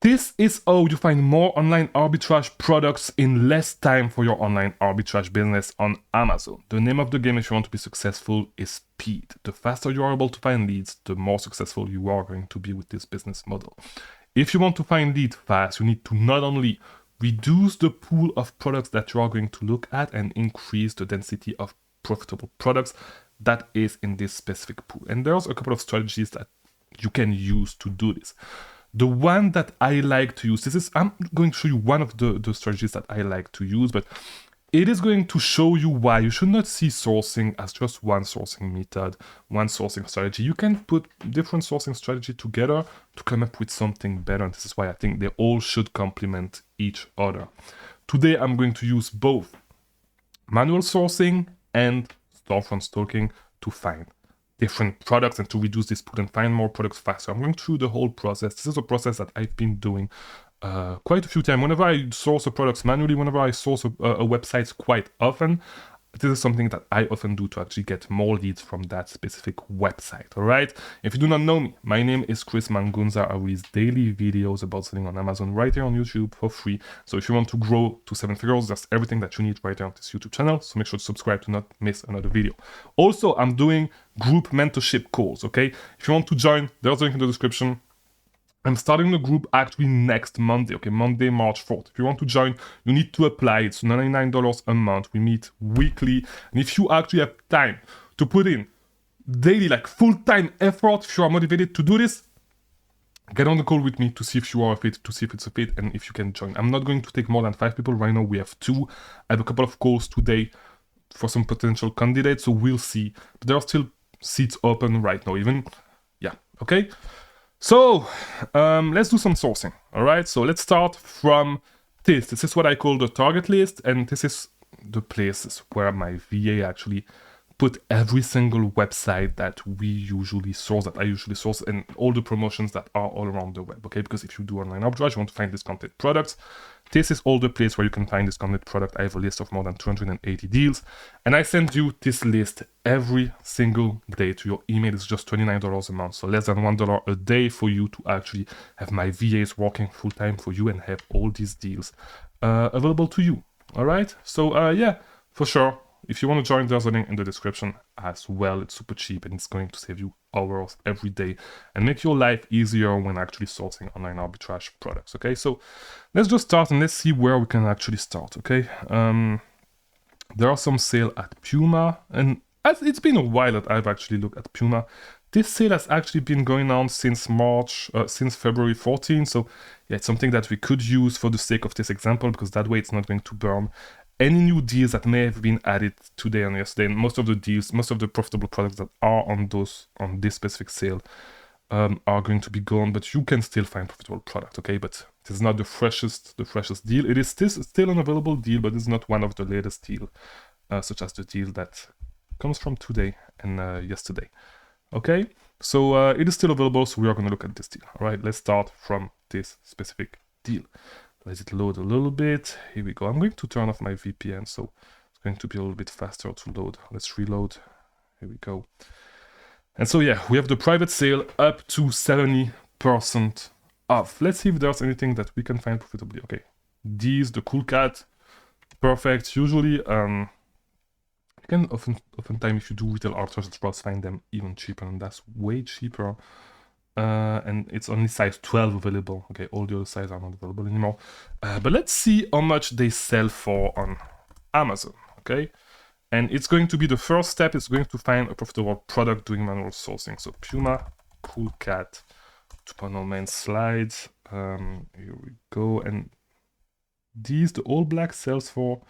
This is how you find more online arbitrage products in less time for your online arbitrage business on Amazon. The name of the game if you want to be successful is speed. The faster you are able to find leads, the more successful you are going to be with this business model. If you want to find leads fast, you need to not only reduce the pool of products that you are going to look at and increase the density of profitable products that is in this specific pool. And there's a couple of strategies that you can use to do this. The one that I like to use, I'm going to show you one of the strategies that I like to use, but it is going to show you why you should not see sourcing as just one sourcing method, one sourcing strategy. You can put different sourcing strategy together to come up with something better. And this is why I think they all should complement each other. Today, I'm going to use both manual sourcing and storefront stalking to find different products and to reduce this pool and find more products faster. I'm going through the whole process. This is a process that I've been doing quite a few times. Whenever I source a product manually, whenever I source a website quite often, this is something that I often do to actually get more leads from that specific website, all right? If you do not know me, my name is Chris Mangunza. I release daily videos about selling on Amazon right here on YouTube for free. So if you want to grow to 7 figures, that's everything that you need right here on this YouTube channel. So make sure to subscribe to not miss another video. Also, I'm doing group mentorship calls, okay? If you want to join, there's a link in the description. I'm starting the group actually next Monday, okay, Monday, March 4th. If you want to join, you need to apply. It's $99 a month. We meet weekly. And if you actually have time to put in daily, like full-time effort, if you are motivated to do this, get on the call with me to see if you are a fit, to see if it's a fit, and if you can join. I'm not going to take more than 5 people. Right now, we have 2. I have a couple of calls today for some potential candidates, so we'll see. But there are still seats open right now, even. Yeah, okay? So let's do some sourcing, all right? So let's start from this. This is what I call the target list, and this is the places where my VA actually put every single website that we usually source, that I usually source, and all the promotions that are all around the web, okay? Because if you do online arbitrage, you want to find discounted products. This is all the place where you can find discounted product. I have a list of more than 280 deals, and I send you this list every single day to your email. It's just $29 a month, so less than $1 a day for you to actually have my VAs working full-time for you and have all these deals available to you, all right? So yeah, for sure. If you want to join, there's a link in the description as well. It's super cheap and it's going to save you hours every day and make your life easier when actually sourcing online arbitrage products, okay? So let's just start and let's see where we can actually start, okay? There are some sale at Puma, and it's been a while that I've actually looked at Puma. This sale has actually been going on since February 14, so yeah, it's something that we could use for the sake of this example, because that way it's not going to burn any new deals that may have been added today and yesterday. And most of the deals, most of the profitable products that are on this specific sale are going to be gone, but you can still find profitable product, okay? But this is not the freshest deal. It is still an available deal, but it's not one of the latest deal, such as the deal that comes from today and yesterday, okay? So it is still available, so we are going to look at this deal. All right, let's start from this specific deal. Let it load a little bit. Here we go. I'm going to turn off my VPN, so it's going to be a little bit faster to load. Let's reload. Here we go. And so yeah, we have the private sale up to 70% off. Let's see if there's anything that we can find profitably. Okay, these, the cool cat, perfect. Usually, you can oftentimes, if you do retail arbitrage, find them even cheaper, and that's way cheaper. And it's only size 12 available. Okay, all the other sizes are not available anymore. But let's see how much they sell for on Amazon, okay? And it's going to be the first step. It's going to find a profitable product doing manual sourcing. So Puma, Cool Cat, 2.0 main slides. Here we go. And these, the all black sells for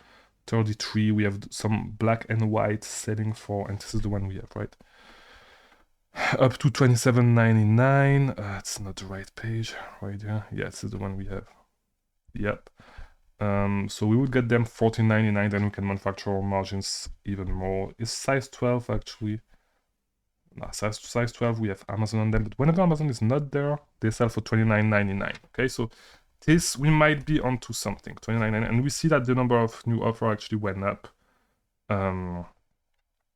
33. We have some black and white selling for, and this is the one we have, right? Up to $27.99. It's not the right page right here. Yeah, this is the one we have. Yep. So we would get them $14.99. Then we can manufacture our margins even more. Is size 12 actually? No, size 12. We have Amazon on them, but whenever Amazon is not there, they sell for $29.99. Okay, so this we might be onto something. $29.99, and we see that the number of new offers actually went up.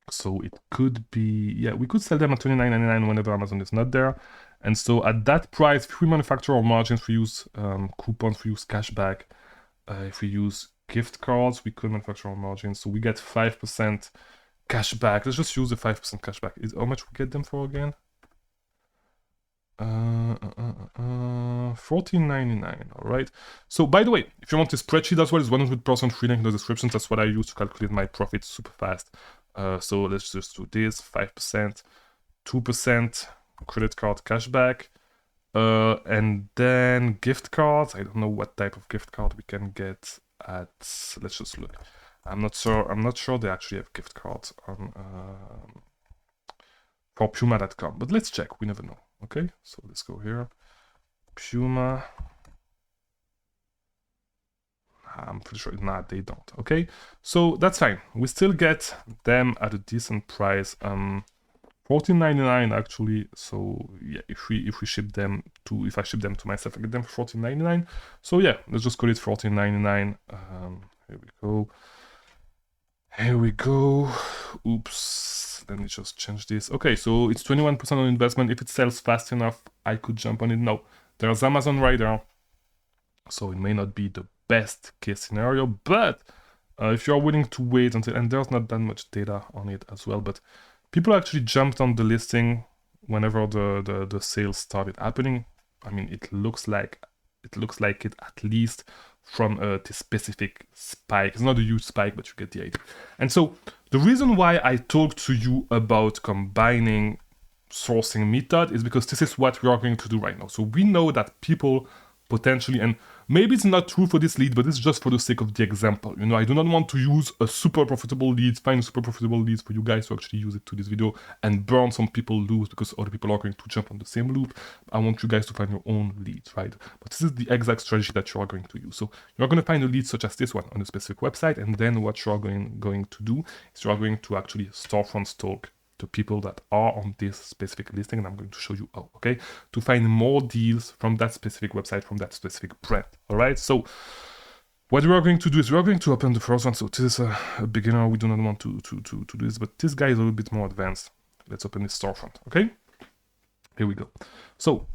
So it could be, yeah, we could sell them at $29.99 whenever Amazon is not there. And so at that price, if we manufacture our margins, we use coupons, we use cashback. If we use gift cards, we could manufacture our margins. So we get 5% cashback. Let's just use the 5% cashback. Is how much we get them for again? $14.99. All right. So by the way, if you want a spreadsheet as well, it's 100% free link in the description. That's what I use to calculate my profits super fast. So let's just do this: 5%, 2% credit card cashback, and then gift cards. I don't know what type of gift card we can get at. Let's just look. I'm not sure they actually have gift cards on for Puma.com, but let's check. We never know. Okay, so let's go here. Puma. I'm pretty sure. Nah, they don't. Okay, so that's fine. We still get them at a decent price. $14.99 actually. So yeah, if we ship them to, if I ship them to myself, I get them for $14.99. So yeah, let's just call it $14.99. Here we go. Here we go. Oops. Let me just change this. Okay, so it's 21% on investment. If it sells fast enough, I could jump on it. No, there's Amazon right there. So it may not be the best case scenario, but if you're willing to wait until, and there's not that much data on it as well, but people actually jumped on the listing whenever the sales started happening. I mean, it looks like it at least from this specific spike. It's not a huge spike, but you get the idea. And so the reason why I talked to you about combining sourcing method is because this is what we are going to do right now. So we know that people potentially, and maybe it's not true for this lead, but it's just for the sake of the example. You know, I do not want to use a super profitable lead, find super profitable leads for you guys to actually use it to this video and burn some people loose because other people are going to jump on the same loop. I want you guys to find your own leads, right? But this is the exact strategy that you are going to use. So you're going to find a lead such as this one on a specific website, and then what you are going to do is you are going to actually storefront stalk the people that are on this specific listing, and I'm going to show you how, okay, to find more deals from that specific website, from that specific brand. All right, so what we are going to do is we are going to open the first one. So this is a beginner, we do not want to do this, but this guy is a little bit more advanced. Let's open this storefront. Okay, here we go. So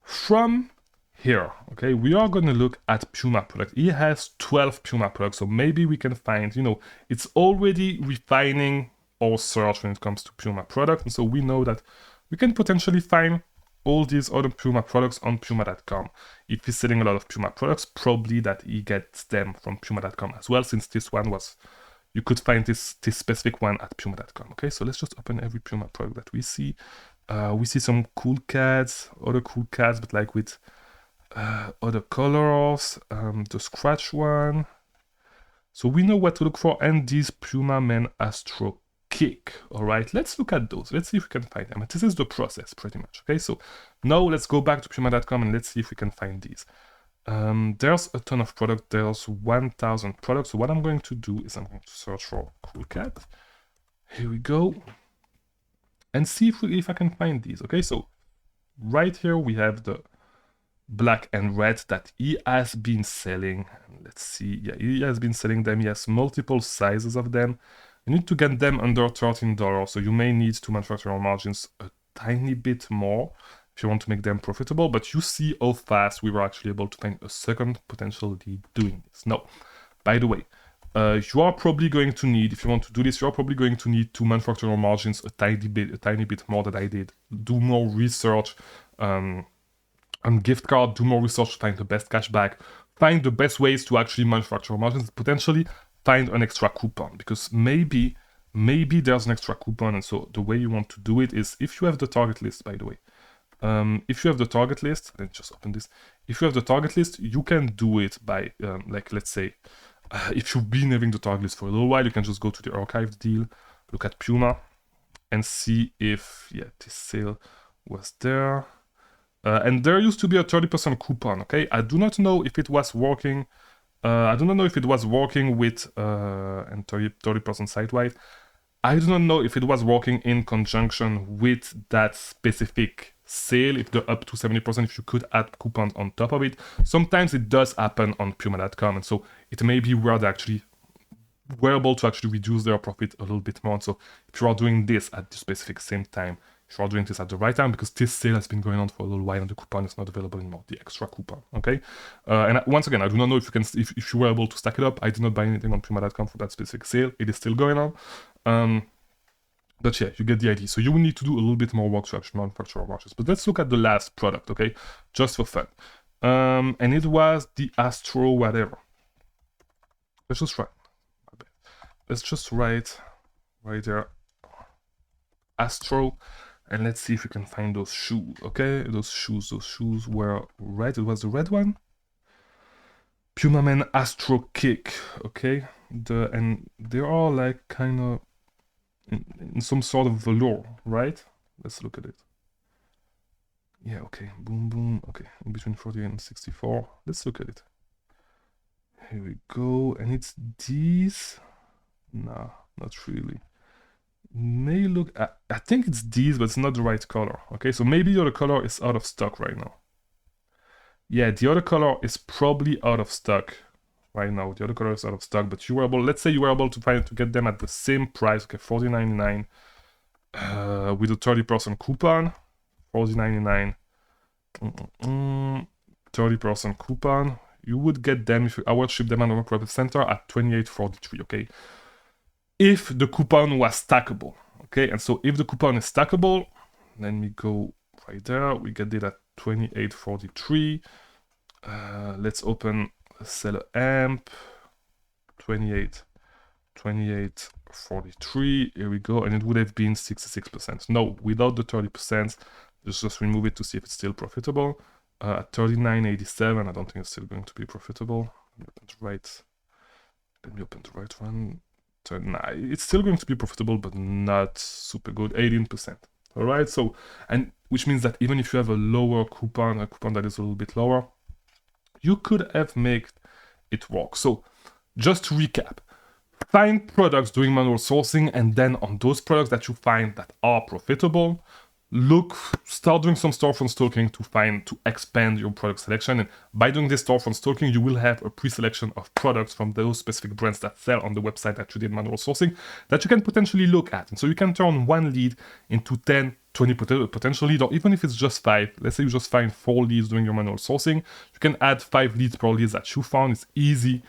from here, okay, we are going to look at Puma product. He has 12 Puma products, so maybe we can find, you know, it's already refining or search when it comes to Puma product, and so we know that we can potentially find all these other Puma products on Puma.com. If he's selling a lot of Puma products, probably that he gets them from Puma.com as well, since this one was, you could find this specific one at Puma.com. Okay, so let's just open every Puma product that we see. We see some cool cats, other cool cats, but like with other colors, the scratch one. So we know what to look for, and these Puma Men Astro Kick. All right, let's look at those. Let's see if we can find them. And this is the process pretty much. Okay, so now let's go back to Puma.com and let's see if we can find these. There's a ton of products. There's 1,000 products. So what I'm going to do is I'm going to search for cool cat. Here we go, and see if I can find these. Okay, so right here we have the black and red that he has been selling. Let's see. Yeah, he has been selling them. He has multiple sizes of them. You need to get them under $13, so you may need to manufacture your margins a tiny bit more if you want to make them profitable, but you see how fast we were actually able to find a second potential lead doing this. Now, by the way, you are probably going to need, if you want to do this, you're probably going to need to manufacture your margins a tiny bit more than I did. Do more research on gift card, do more research to find the best cashback, find the best ways to actually manufacture your margins, potentially find an extra coupon, because maybe there's an extra coupon. And so the way you want to do it is, if you have the target list, by the way, if you have the target list, let's just open this. If you have the target list, you can do it by, like, let's say, if you've been having the target list for a little while, you can just go to the archived deal, look at Puma, and see if, yeah, this sale was there. And there used to be a 30% coupon, okay? I do not know if it was working. I do not know if it was working with and 30% site-wide. I do not know if it was working in conjunction with that specific sale, if the up to 70%, if you could add coupons on top of it. Sometimes it does happen on Puma.com, and so it may be where they actually were able to actually reduce their profit a little bit more. And so if you are doing this at the specific same time, if you are doing this at the right time, because this sale has been going on for a little while and the coupon is not available anymore, the extra coupon, okay? And once again, I do not know if you were able to stack it up. I did not buy anything on Prima.com for that specific sale. It is still going on. But yeah, you get the idea. So you will need to do a little bit more work to actually manufacture watches. But let's look at the last product, okay? Just for fun. And it was the Astro whatever. Let's just write. Let's just write right there. Astro. And let's see if we can find those shoes, okay? Those shoes were red. It was the red one. Puma Man Astro Kick, okay? And they are like kind of in some sort of velour, right? Let's look at it. Yeah, okay, boom, boom, okay, in between 40 and 64. Let's look at it. Here we go, and it's these. Nah, not really. May look, I think it's these, but it's not the right color, okay? So maybe the other color is out of stock right now. Yeah, the other color is probably out of stock right now. The other color is out of stock, but you were able, let's say you were able to get them at the same price, okay, $40.99, with a 30% coupon, $40.99, 30% coupon. You would get them if I would ship them on our private center at $28.43, okay? If the coupon was stackable, okay? And so if the coupon is stackable, let me go right there. We get it at $28.43. Let's open seller amp. 28.43. Here we go, and it would have been 66%. No, without the 30%, let's just remove it to see if it's still profitable. At 39.87, I don't think it's still going to be profitable. Let me open the right one. Nah, it's still going to be profitable, but not super good. 18%. All right, so, and which means that even if you have a lower coupon, a coupon that is a little bit lower, you could have made it work. So just to recap, find products doing manual sourcing, and then on those products that you find that are profitable, start doing some storefront stalking to expand your product selection. And by doing this storefront stalking, you will have a pre-selection of products from those specific brands that sell on the website that you did manual sourcing that you can potentially look at. And so you can turn one lead into 10, 20 potential leads, or even if it's just 5. Let's say you just find 4 leads doing your manual sourcing, you can add 5 leads per lead that you found. It's easy,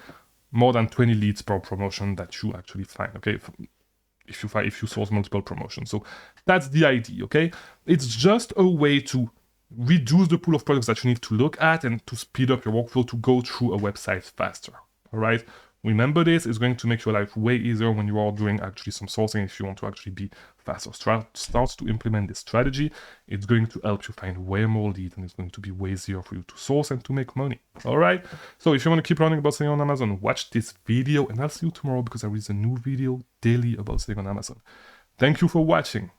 more than 20 leads per promotion that you actually find, okay? If you source multiple promotions. So that's the idea, okay? It's just a way to reduce the pool of products that you need to look at and to speed up your workflow to go through a website faster, all right? Remember this, it's going to make your life way easier when you are doing actually some sourcing. If you want to actually be faster, start to implement this strategy. It's going to help you find way more leads, and it's going to be way easier for you to source and to make money. All right. So if you want to keep learning about selling on Amazon, watch this video, and I'll see you tomorrow because there is a new video daily about selling on Amazon. Thank you for watching.